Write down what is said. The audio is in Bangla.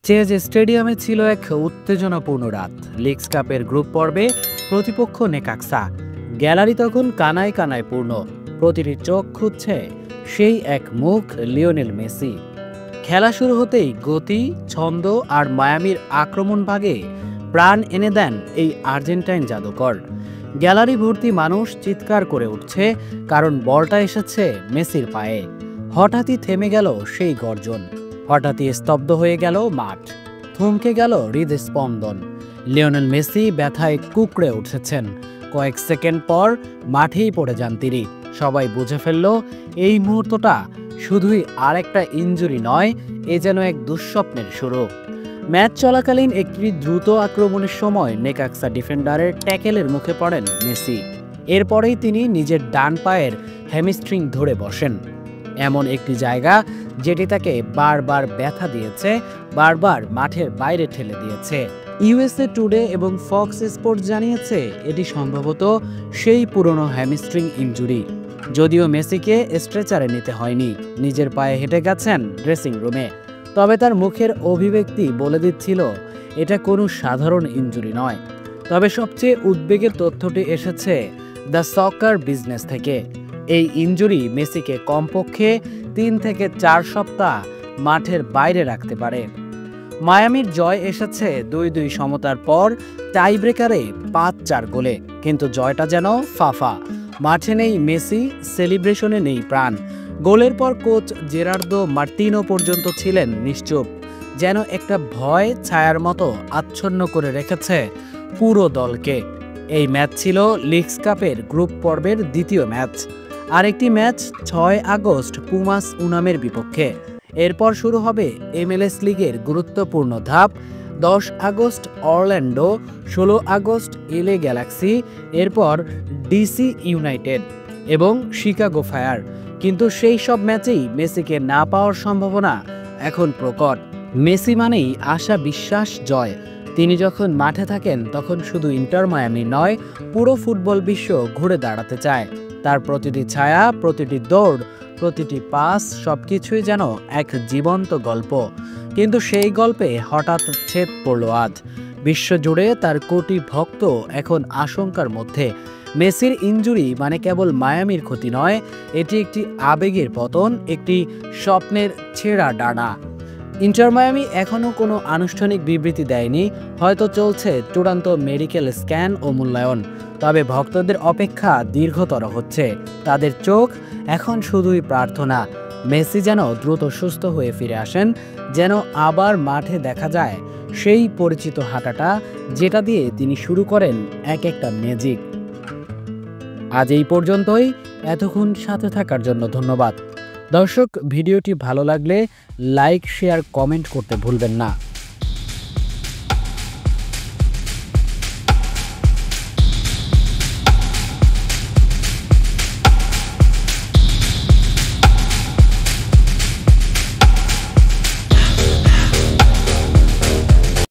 চেজ স্টেডিয়ামে ছিল এক উত্তেজনাপূর্ণ রাত। লিগস কাপের গ্রুপ পর্বে প্রতিপক্ষ নেকাক্সা। গ্যালারি তখন কানায় কানায় পূর্ণ। প্রতিটি চোখ খুঁজছে সেই এক মুখ, লিওনেল মেসি। খেলা শুরু হতেই গতি, ছন্দ আর মায়ামির আক্রমণ ভাগে প্রাণ এনে দেন এই আর্জেন্টাইন জাদুকর। গ্যালারি ভর্তি মানুষ চিৎকার করে উঠছে, কারণ বলটা এসেছে মেসির পায়ে। হঠাৎই থেমে গেল সেই গর্জন, হঠাৎই স্তব্ধ হয়ে গেল মাঠ, থমকে গেল হৃদস্পন্দন। লিওনেল মেসি ব্যথায় কুঁকড়ে উঠেছেন। কয়েক সেকেন্ড পর মাঠেই পড়ে যান তিনি। সবাই বুঝে ফেলল এই মুহূর্তটা শুধুই আরেকটা ইনজুরি নয়, এ যেন এক দুঃস্বপ্নের শুরু। ম্যাচ চলাকালীন একটি দ্রুত আক্রমণের সময় নেকাক্সা ডিফেন্ডারের ট্যাকেলের মুখে পড়েন মেসি। এরপরেই তিনি নিজের ডান পায়ের হ্যামস্ট্রিং ধরে বসেন, এমন একটি জায়গা যেটি তাকে বারবার ব্যথা দিয়েছে, বারবার মাঠের বাইরে ঠেলে দিয়েছে। ইউএসএ টুডে এবং ফক্স স্পোর্টস জানিয়েছে এটি সম্ভবত সেই পুরনো হ্যামস্ট্রিং ইনজুরি। যদিও মেসিকে স্ট্রেচারে নিতে হয়নি, নিজের পায়ে হেঁটে গেছেন ড্রেসিং রুমে। তবে তার মুখের অভিব্যক্তি বলে দিচ্ছিল এটা কোনো সাধারণ ইনজুরি নয়। তবে সবচেয়ে উদ্বেগের তথ্যটি এসেছে দ্য সকার বিজনেস থেকে। এই ইনজুরি মেসিকে কমপক্ষে 3 থেকে 4 সপ্তাহ মাঠের বাইরে রাখতে পারে। মায়ামির জয় এসেছে 2-2 সমতার পর টাইব্রেকারে 5-4 গোলে, কিন্তু জয়টা যেন ফাফা। মাঠে নেই মেসি, সেলিব্রেশনে নেই প্রাণ। গোলের পর কোচ জেরার্দো মার্তিনো পর্যন্ত ছিলেন নিশ্চুপ, যেন একটা ভয় ছায়ার মতো আচ্ছন্ন করে রেখেছে পুরো দলকে। এই ম্যাচ ছিল লিগস কাপের গ্রুপ পর্বের দ্বিতীয় ম্যাচ। আরেকটি ম্যাচ 6 আগস্ট পুমাস উনামের বিপক্ষে। এরপর শুরু হবে MLS লিগের গুরুত্বপূর্ণ ধাপ। 10 August Orlando, 16 August LA Galaxy, এরপর DC ইউনাইটেড এবং শিকাগো ফায়ার। কিন্তু সেই সব ম্যাচেই মেসিকে না পাওয়ার সম্ভাবনা এখন প্রকট। মেসি মানেই আশা, বিশ্বাস, জয়। তিনি যখন মাঠে থাকেন তখন শুধু ইন্টার মায়ামি নয়, পুরো ফুটবল বিশ্ব ঘুরে দাঁড়াতে চায়। তার প্রতিটি ছায়া, প্রতিটি দৌড়, প্রতিটি পাস, সবকিছুই যেন এক জীবন্ত গল্প। কিন্তু সেই গল্পে হঠাৎ ছেদ পড়ল আজ। বিশ্বজুড়ে তার কোটি ভক্ত এখন আশঙ্কার মধ্যে। মেসির ইনজুরি মানে কেবল মায়ামির ক্ষতি নয়, এটি একটি আবেগের পতন, একটি স্বপ্নের ছেঁড়া ডানা। ইন্টার মায়ামি এখনও কোনো আনুষ্ঠানিক বিবৃতি দেয়নি, হয়তো চলছে চূড়ান্ত মেডিকেল স্ক্যান ও মূল্যায়ন। তবে ভক্তদের অপেক্ষা দীর্ঘতর হচ্ছে। তাদের চোখ এখন শুধুই প্রার্থনা, মেসি যেন দ্রুত সুস্থ হয়ে ফিরে আসেন, যেন আবার মাঠে দেখা যায় সেই পরিচিত হাঁটাটা যেটা দিয়ে তিনি শুরু করেন এক একটা ম্যাজিক। আজ এই পর্যন্তই। এতক্ষণ সাথে থাকার জন্য ধন্যবাদ। দর্শক, ভিডিওটি ভালো লাগলে লাইক, শেয়ার, কমেন্ট করতে ভুলবেন না।